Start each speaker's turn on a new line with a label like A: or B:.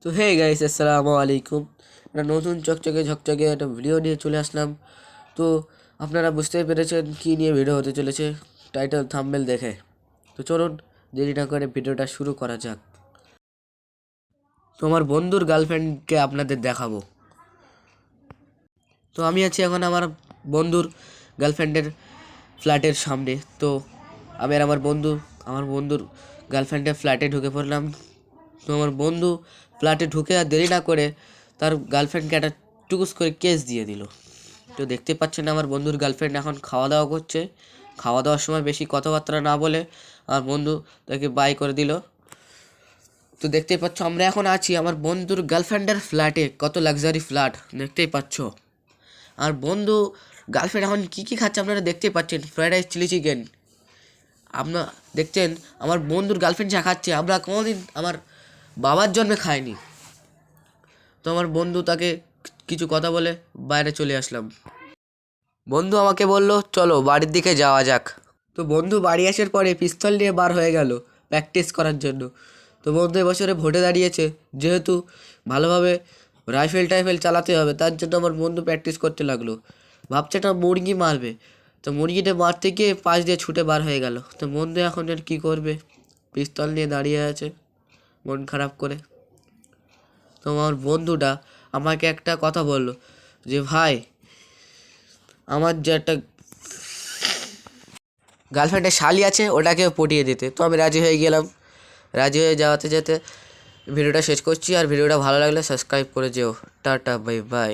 A: তো hey guys, আসসালামু আলাইকুম। একটা নতুন চকচকে ঝকচকে একটা ভিডিও নিয়ে চলে আসলাম। তো আপনারা বুঝতেই পেরেছেন কী নিয়ে ভিডিও হতে চলেছে টাইটেল থাম্বনেল দেখে। তো চলুন দেরি না করে ভিডিওটা শুরু করা যাক। তো আমার বন্ধুর গার্লফ্রেন্ডকে আপনাদের দেখাবো। তো আমি আছি এখন আমার বন্ধুর গার্লফ্রেন্ডের ফ্ল্যাটের সামনে। তো আমি আর আমার বন্ধুর গার্লফ্রেন্ডের ফ্ল্যাটে ঢুকে পড়লাম। তো আমার বন্ধু ফ্ল্যাটে ঢুকে আর দেরি না করে তার গার্লফ্রেন্ডকে একটা টুকুস করে কেস দিয়ে দিল। তো দেখতে পাচ্ছেন আমার বন্ধুর গার্লফ্রেন্ড এখন খাওয়া দাওয়া করছে। খাওয়া দাওয়ার সময় বেশি কথাবার্তা না বলে আমার বন্ধু তাকে বাই করে দিল। তো দেখতেই পাচ্ছ আমরা এখন আছি আমার বন্ধুর গার্লফ্রেন্ডের ফ্ল্যাটে। কত লাক্সারি ফ্ল্যাট দেখতেই পাচ্ছ। আর বন্ধু গার্লফ্রেন্ড এখন কী কী খাচ্ছে আপনারা দেখতেই পাচ্ছেন। Fried rice, chilli chicken. আপনারা দেখছেন আমার বন্ধুর গার্লফ্রেন্ড যা খাচ্ছে আমরা কোনোদিন আমার বাবার জন্মে খাইনি। তো আমার বন্ধু তাকে কিছু কথা বলে বাইরে চলে আসলাম। বন্ধু আমাকে বলল চলো বাড়ির দিকে যাওয়া যাক। তো বন্ধু বাড়ি আসার পরে পিস্তল নিয়ে বার হয়ে গেল প্র্যাকটিস করার জন্য। তো বন্ধু এবছরে ভোটে দাঁড়িয়েছে, যেহেতু ভালোভাবে রাইফেল চালাতে হবে তার জন্য আমার বন্ধু প্র্যাকটিস করতে লাগলো। ভাবছে একটা মুরগি মারবে, তো মুরগিটা মারতে গিয়ে পাশ দিয়ে ছুটে বার হয়ে গেল। তো বন্ধু এখন আর কী করবে, পিস্তল নিয়ে দাঁড়িয়ে আছে মন খারাপ করে। তো আমার বন্ধুটা আমাকে একটা কথা বলল যে ভাই আমার যে একটা গার্লফ্রেন্ডের শালি আছে ওটাকে পটিয়ে দিতে। তো আমি রাজি হয়ে গেলাম। রাজি হয়ে যাওয়াতে যেতে ভিডিওটা শেষ করছি। আর ভিডিওটা ভালো লাগলে সাবস্ক্রাইব করে যেও। Tata, bye bye.